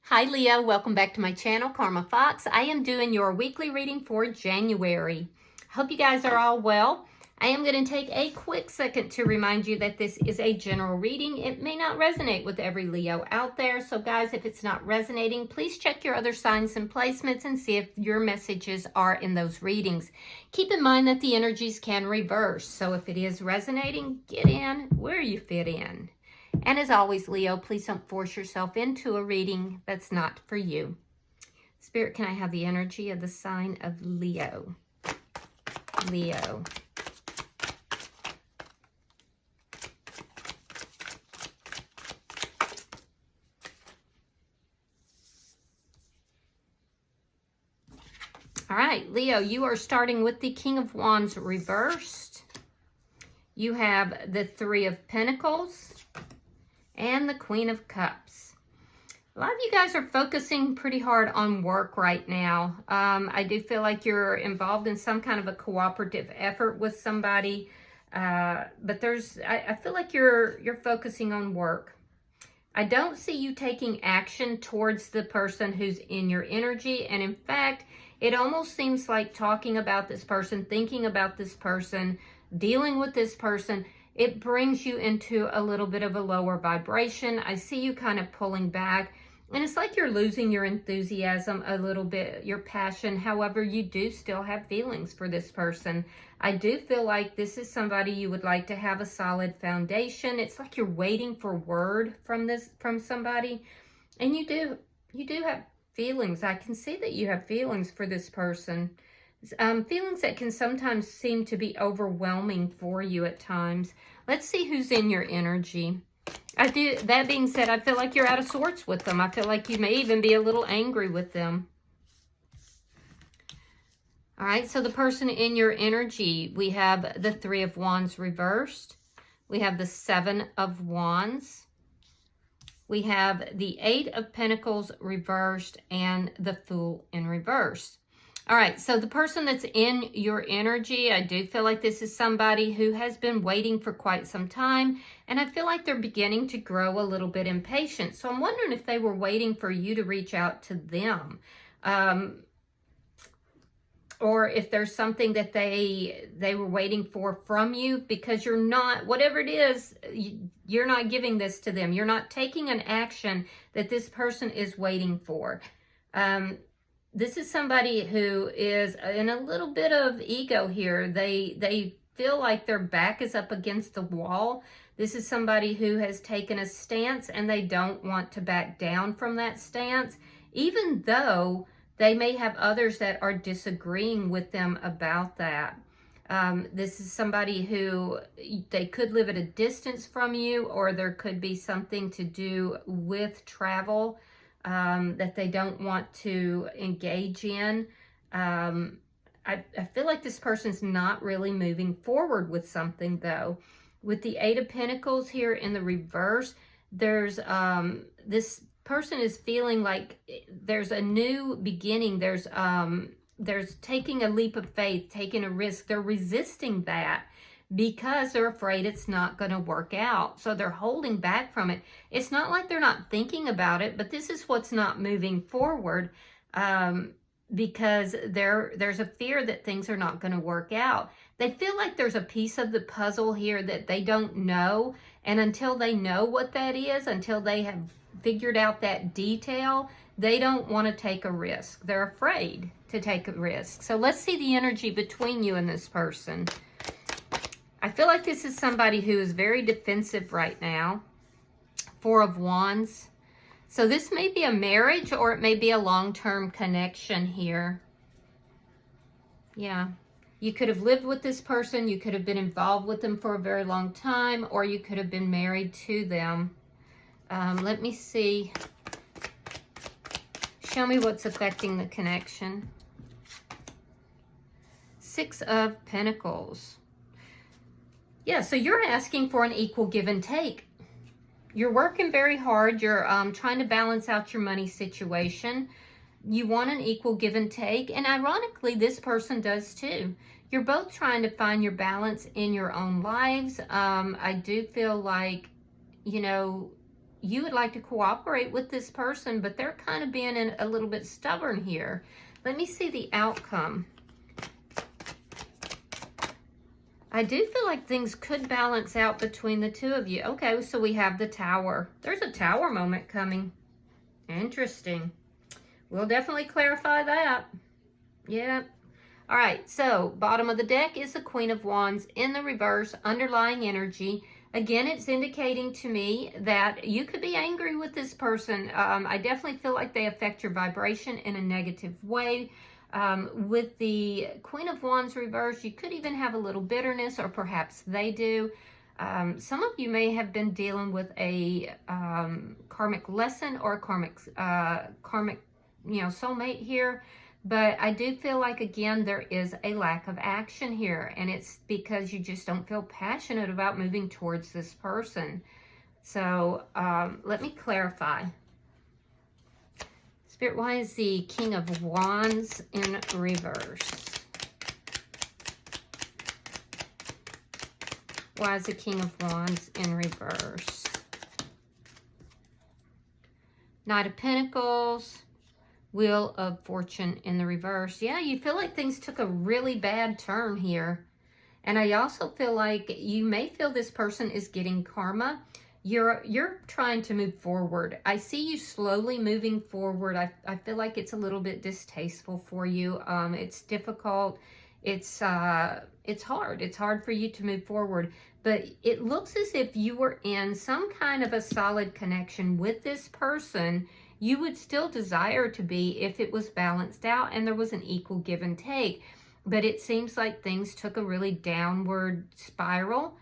Hi Leo, welcome back to my channel, Karma Fox. I am doing your weekly reading for January. Hope you guys are all well. I am going to take a quick second to remind you that this is a general reading. It may not resonate with every Leo out there. So guys, if it's not resonating, please check your other signs and placements and see if your messages are in those readings. Keep in mind that the energies can reverse. So if it is resonating, get in where you fit in. And as always, Leo, please don't force yourself into a reading that's not for you. Spirit, can I have the energy of the sign of Leo? Leo. All right, Leo, you are starting with the King of Wands reversed. You have the Three of Pentacles and the Queen of Cups. A lot of you guys are focusing pretty hard on work right now. I do feel like you're involved in some kind of a cooperative effort with somebody, but I feel like you're focusing on work. I don't see you taking action towards the person who's in your energy, and in fact, it almost seems like talking about this person, thinking about this person, dealing with this person, it brings you into a little bit of a lower vibration. I see you kind of pulling back, and it's like you're losing your enthusiasm a little bit, your passion. However, you do still have feelings for this person. I do feel like this is somebody you would like to have a solid foundation. It's like you're waiting for word from somebody, and you do have feelings. I can see that you have feelings for this person. Feelings that can sometimes seem to be overwhelming for you at times. Let's see who's in your energy. That being said, I feel like you're out of sorts with them. I feel like you may even be a little angry with them. All right, so the person in your energy, we have the Three of Wands reversed. We have the Seven of Wands. We have the Eight of Pentacles reversed and the Fool in reverse. All right, so the person that's in your energy, I do feel like this is somebody who has been waiting for quite some time, and I feel like they're beginning to grow a little bit impatient. So I'm wondering if they were waiting for you to reach out to them, or if there's something that they were waiting for from you, because you're not, whatever it is, you're not giving this to them. You're not taking an action that this person is waiting for. This is somebody who is in a little bit of ego here. They feel like their back is up against the wall. This is somebody who has taken a stance and they don't want to back down from that stance, even though they may have others that are disagreeing with them about that. This is somebody who they could live at a distance from you, or there could be something to do with travel that they don't want to engage in. I feel like this person's not really moving forward with something, though. With the Eight of Pentacles here in the reverse, there's this person is feeling like there's a new beginning. There's taking a leap of faith, taking a risk. They're resisting that because they're afraid it's not going to work out. So they're holding back from it. It's not like they're not thinking about it, but this is what's not moving forward, because there's a fear that things are not going to work out. They feel like there's a piece of the puzzle here that they don't know. And until they know what that is, until they have figured out that detail, they don't want to take a risk. They're afraid to take a risk. So let's see the energy between you and this person. I feel like this is somebody who is very defensive right now. Four of Wands. So this may be a marriage, or it may be a long-term connection here. Yeah. You could have lived with this person. You could have been involved with them for a very long time, or you could have been married to them. Let me see. Show me what's affecting the connection. Six of Pentacles. Yeah, so you're asking for an equal give and take. You're working very hard. You're trying to balance out your money situation. You want an equal give and take. And ironically, this person does too. You're both trying to find your balance in your own lives. I do feel like, you know, you would like to cooperate with this person, but they're kind of being a little bit stubborn here. Let me see the outcome. I do feel like things could balance out between the two of you. Okay, so we have the Tower. There's a Tower moment coming. Interesting. We'll definitely clarify that. Yeah. All right, so bottom of the deck is the Queen of Wands in the reverse, underlying energy. Again, it's indicating to me that you could be angry with this person. I definitely feel like they affect your vibration in a negative way. With the Queen of Wands reverse, you could even have a little bitterness, or perhaps they do. Some of you may have been dealing with a karmic lesson or a karmic, soulmate here. But I do feel like, again, there is a lack of action here. And it's because you just don't feel passionate about moving towards this person. So let me clarify. Spirit, why is the King of Wands in reverse? Why is the King of Wands in reverse? Knight of Pentacles. Wheel of Fortune in the reverse. Yeah, you feel like things took a really bad turn here. And I also feel like you may feel this person is getting karma. You're trying to move forward. I see you slowly moving forward. I feel like it's a little bit distasteful for you. It's difficult. It's hard. It's hard for you to move forward. But it looks as if you were in some kind of a solid connection with this person. You would still desire to be if it was balanced out and there was an equal give and take. But it seems like things took a really downward spiral.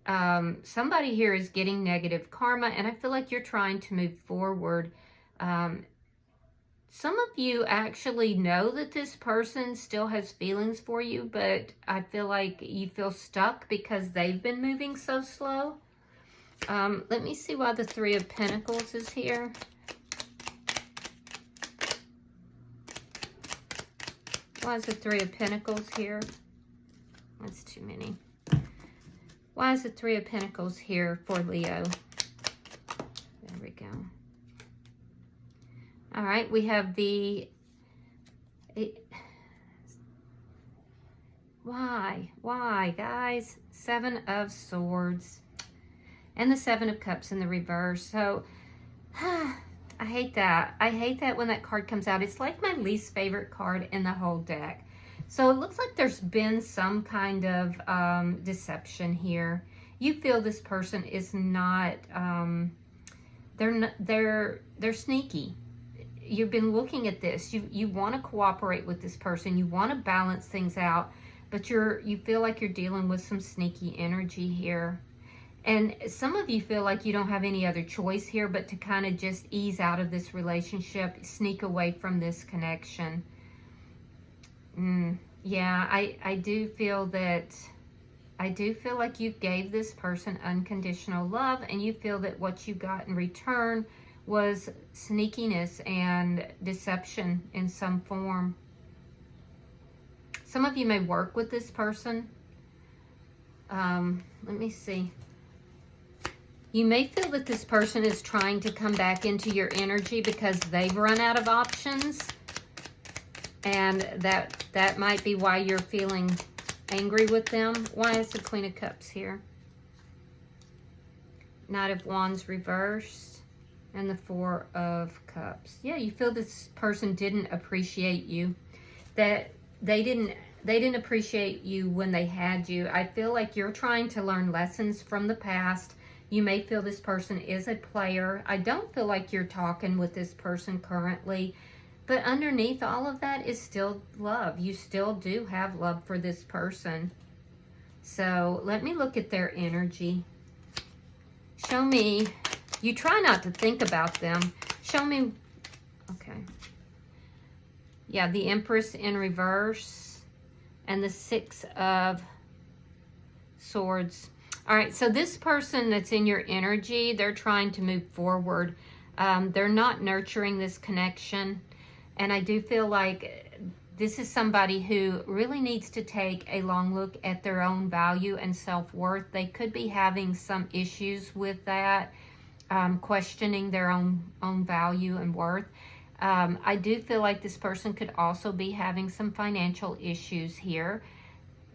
Somebody here is getting negative karma, and I feel like you're trying to move forward. Some of you actually know that this person still has feelings for you, but I feel like you feel stuck because they've been moving so slow. Let me see why the Three of Pentacles is here. Why is the Three of Pentacles here? That's too many. Why is the Three of Pentacles here for Leo? There we go. All right, we have the... Why, guys? Seven of Swords. And the Seven of Cups in the reverse. So... I hate that. I hate that when that card comes out. It's like my least favorite card in the whole deck. So it looks like there's been some kind of deception here. You feel this person is not, they're sneaky. You've been looking at this. You want to cooperate with this person. You want to balance things out, but you feel like you're dealing with some sneaky energy here. And some of you feel like you don't have any other choice here but to kind of just ease out of this relationship, sneak away from this connection. Yeah, I do feel like you gave this person unconditional love, and you feel that what you got in return was sneakiness and deception in some form. Some of you may work with this person. Let me see. You may feel that this person is trying to come back into your energy because they've run out of options. And that might be why you're feeling angry with them. Why is the Queen of Cups here? Knight of Wands reversed. And the Four of Cups. Yeah, you feel this person didn't appreciate you. That they didn't appreciate you when they had you. I feel like you're trying to learn lessons from the past. You may feel this person is a player. I don't feel like you're talking with this person currently. But underneath all of that is still love. You still do have love for this person. So let me look at their energy. Show me. You try not to think about them. Show me. Okay. Yeah, the Empress in reverse. And the Six of Swords. All right, so this person that's in your energy, they're trying to move forward. They're not nurturing this connection. And I do feel like this is somebody who really needs to take a long look at their own value and self-worth. They could be having some issues with that. questioning their own value and worth. I do feel like this person could also be having some financial issues here.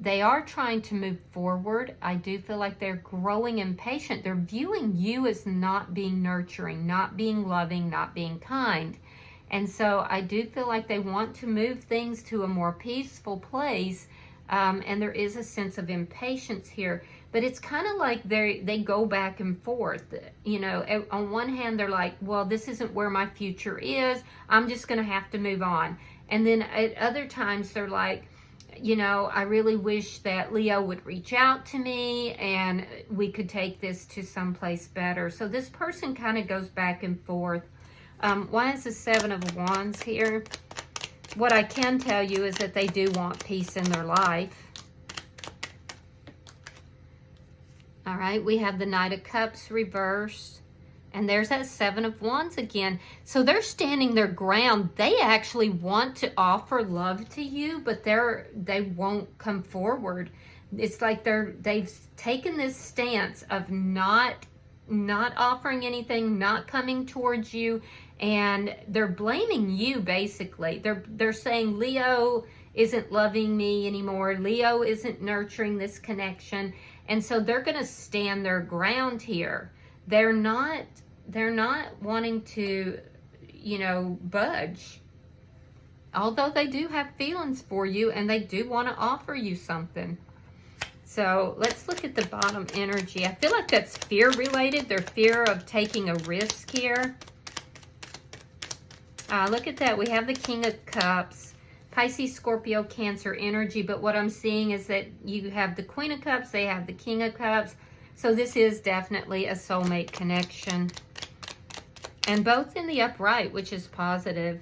They are trying to move forward. I do feel like they're growing impatient. They're viewing you as not being nurturing, not being loving, not being kind. And so I do feel like they want to move things to a more peaceful place. And there is a sense of impatience here. But it's kind of like they go back and forth. You know, on one hand, they're like, well, this isn't where my future is. I'm just going to have to move on. And then at other times, they're like, you know, I really wish that Leo would reach out to me and we could take this to someplace better. So this person kind of goes back and forth. Why is the Seven of Wands here? What I can tell you is that they do want peace in their life. All right, we have the Knight of Cups reversed. And there's that Seven of Wands again. So they're standing their ground. They actually want to offer love to you, but they won't come forward. It's like they've taken this stance of not offering anything, not coming towards you, and they're blaming you basically. They're saying Leo isn't loving me anymore. Leo isn't nurturing this connection. And so they're going to stand their ground here. They're not wanting to, you know, budge. Although they do have feelings for you and they do want to offer you something. So let's look at the bottom energy. I feel like that's fear related. Their fear of taking a risk here. Look at that. We have the King of Cups. Pisces, Scorpio, Cancer energy. But what I'm seeing is that you have the Queen of Cups. They have the King of Cups. So this is definitely a soulmate connection. And both in the upright, which is positive.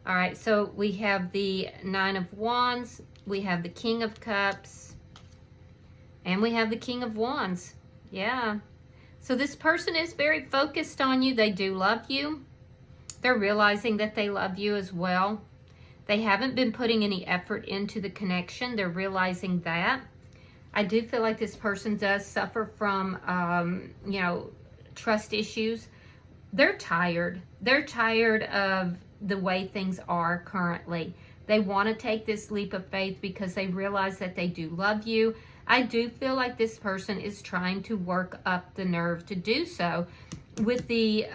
All right, so we have the Nine of Wands. We have the King of Cups. And we have the King of Wands. Yeah. So this person is very focused on you. They do love you. They're realizing that they love you as well. They haven't been putting any effort into the connection. They're realizing that. I do feel like this person does suffer from, you know, trust issues. They're tired. They're tired of the way things are currently. They want to take this leap of faith because they realize that they do love you. I do feel like this person is trying to work up the nerve to do so. With the,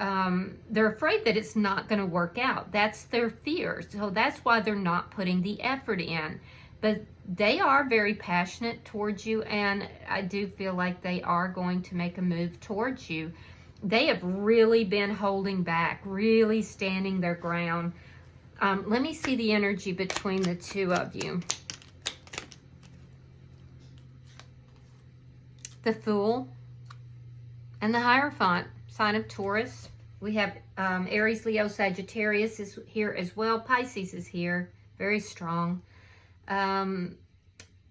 they're afraid that it's not going to work out. That's their fear. So that's why they're not putting the effort in. But they are very passionate towards you, and I do feel like they are going to make a move towards you. They have really been holding back, really standing their ground. Let me see the energy between the two of you. The Fool and the Hierophant, sign of Taurus. We have Aries, Leo, Sagittarius is here as well. Pisces is here, very strong.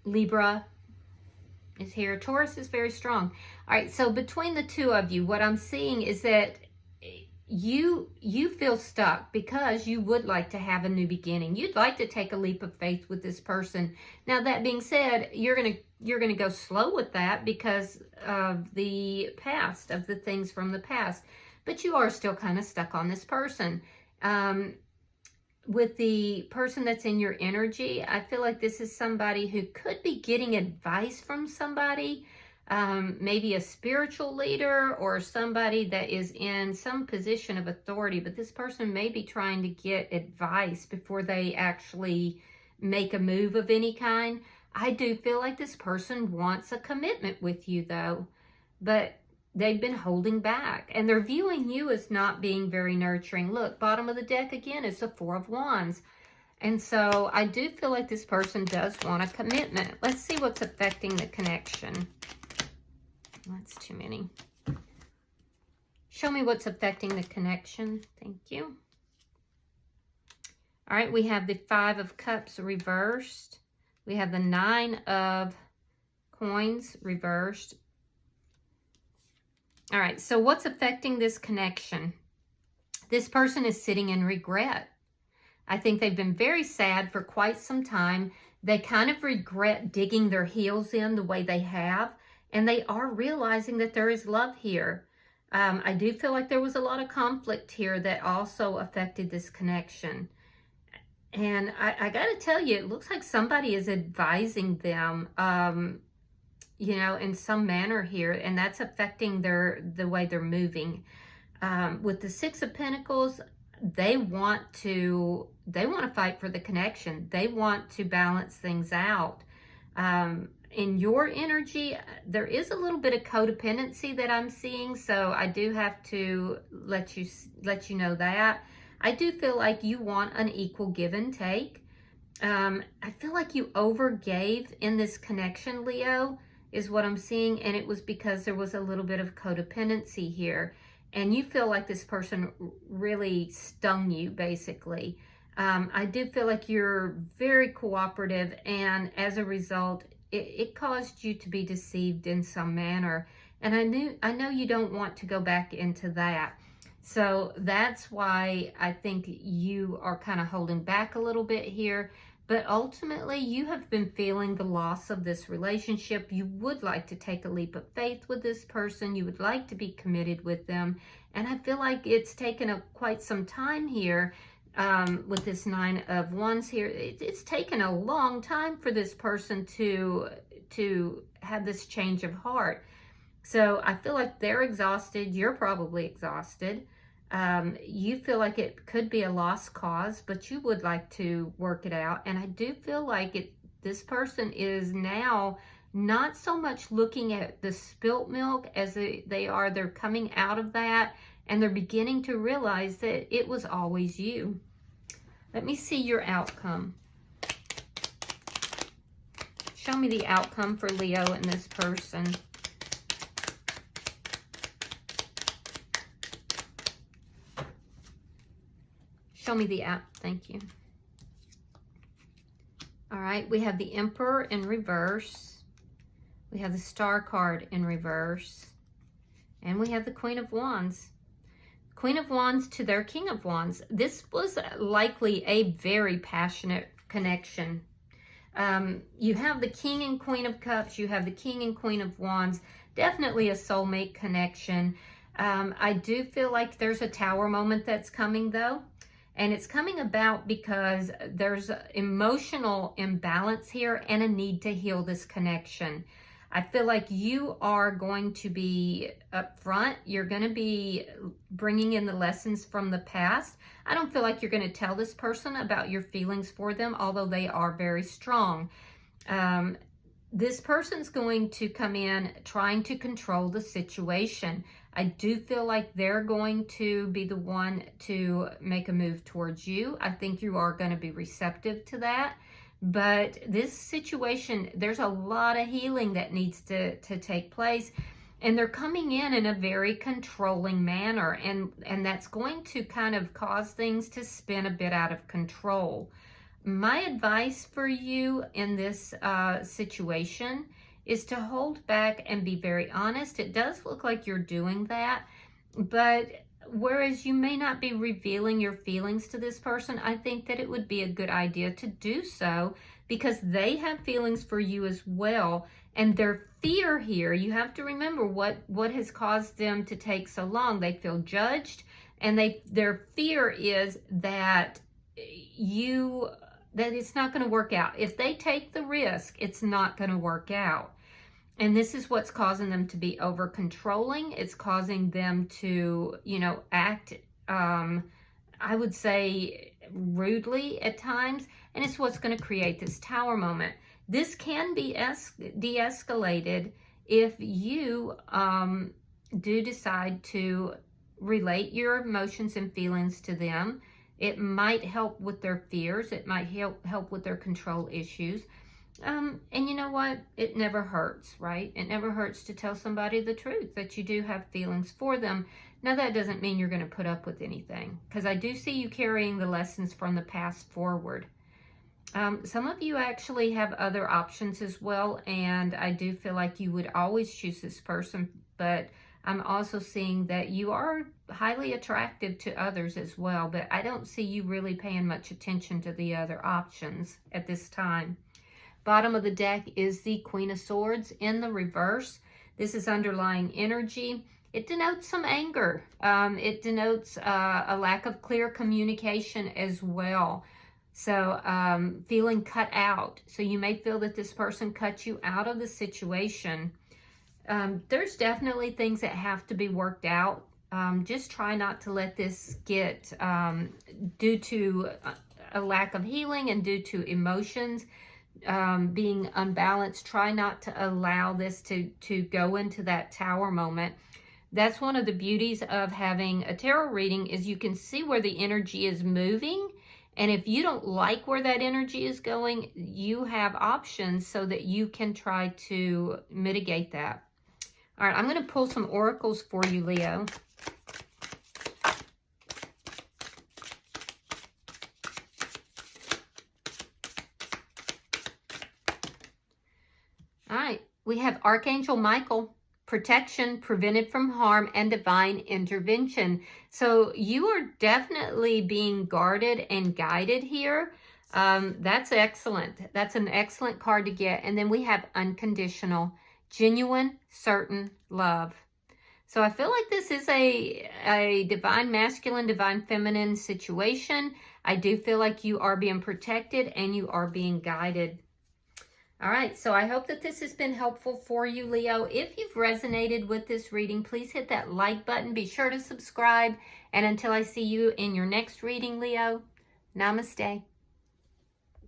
Libra is here. Taurus is very strong. All right, so between the two of you, what I'm seeing is that you feel stuck because you would like to have a new beginning. You'd like to take a leap of faith with this person. Now, that being said, you're gonna go slow with that because of the past, of the things from the past. But you are still kind of stuck on this person. With the person that's in your energy, I feel like this is somebody who could be getting advice from somebody, maybe a spiritual leader or somebody that is in some position of authority, but this person may be trying to get advice before they actually make a move of any kind. I do feel like this person wants a commitment with you though, but they've been holding back and they're viewing you as not being very nurturing. Look, bottom of the deck again is the Four of Wands. And so I do feel like this person does want a commitment. Let's see what's affecting the connection. That's too many. Show me what's affecting the connection. Thank you. All right, we have the Five of Cups reversed. We have the Nine of Coins reversed. All right, so what's affecting this connection? This person is sitting in regret. I think they've been very sad for quite some time. They kind of regret digging their heels in the way they have, and they are realizing that there is love here. I do feel like there was a lot of conflict here that also affected this connection. And I got to tell you, it looks like somebody is advising them, you know, in some manner here, and that's affecting the way they're moving. With the Six of Pentacles, they want to fight for the connection. They want to balance things out. In your energy, there is a little bit of codependency that I'm seeing, so I do have to let you know that. I do feel like you want an equal give and take. I feel like you overgave in this connection, Leo, is what I'm seeing, and it was because there was a little bit of codependency here, and you feel like this person really stung you, basically. I do feel like you're very cooperative, and as a result, it caused you to be deceived in some manner, and I know you don't want to go back into that. So that's why I think you are kind of holding back a little bit here. But ultimately, you have been feeling the loss of this relationship. You would like to take a leap of faith with this person. You would like to be committed with them. And I feel like it's taken quite some time here with this Nine of Wands here. It's taken a long time for this person to have this change of heart. So I feel like they're exhausted. You're probably exhausted. You feel like it could be a lost cause, but you would like to work it out. And I do feel like this person is now not so much looking at the spilt milk as they're coming out of that, and they're beginning to realize that it was always you. Let me see your outcome. Show me the outcome for Leo and this person. Show me the app. Thank you. All right. We have the Emperor in reverse. We have the Star card in reverse. And we have the Queen of Wands. Queen of Wands to their King of Wands. This was likely a very passionate connection. You have the King and Queen of Cups. You have the King and Queen of Wands. Definitely a soulmate connection. I do feel like there's a Tower moment that's coming, though. And it's coming about because there's emotional imbalance here and a need to heal this connection. I feel like you are going to be upfront. You're going to be bringing in the lessons from the past. I don't feel like you're going to tell this person about your feelings for them, although they are very strong. This person's going to come in trying to control the situation. I do feel like they're going to be the one to make a move towards you. I think you are going to be receptive to that. But this situation, there's a lot of healing that needs to take place. And they're coming in a very controlling manner. And that's going to kind of cause things to spin a bit out of control. My advice for you in this situation is to hold back and be very honest. It does look like you're doing that, but whereas you may not be revealing your feelings to this person, I think that it would be a good idea to do so because they have feelings for you as well. And their fear here, you have to remember what has caused them to take so long. They feel judged, and their fear is that it's not going to work out. If they take the risk, it's not going to work out. And this is what's causing them to be over controlling. It's causing them to, act, I would say, rudely at times. And it's what's going to create this Tower moment. This can be de-escalated if you do decide to relate your emotions and feelings to them. It might help with their fears. It might help with their control issues. And you know what? It never hurts, right? It never hurts to tell somebody the truth, that you do have feelings for them. Now, that doesn't mean you're going to put up with anything, because I do see you carrying the lessons from the past forward. Some of you actually have other options as well, and I do feel like you would always choose this person, but I'm also seeing that you are highly attractive to others as well, but I don't see you really paying much attention to the other options at this time. Bottom of the deck is the Queen of Swords in the reverse. This is underlying energy. it denotes some anger. It denotes a lack of clear communication as well. So feeling cut out. So you may feel that this person cut you out of the situation. There's definitely things that have to be worked out. Just try not to let this get, due to a lack of healing and due to emotions being unbalanced, try not to allow this to go into that Tower moment. That's one of the beauties of having a tarot reading, is you can see where the energy is moving. And if you don't like where that energy is going, you have options so that you can try to mitigate that. All right, I'm going to pull some oracles for you, Leo. All right, we have Archangel Michael, protection, prevented from harm, and divine intervention. So you are definitely being guarded and guided here. That's excellent. That's an excellent card to get. And then we have unconditional, genuine, certain love. So I feel like this is a divine masculine, divine feminine situation. I do feel like you are being protected and you are being guided. All right, so I hope that this has been helpful for you, Leo. If you've resonated with this reading, please hit that like button. Be sure to subscribe. And until I see you in your next reading, Leo, namaste.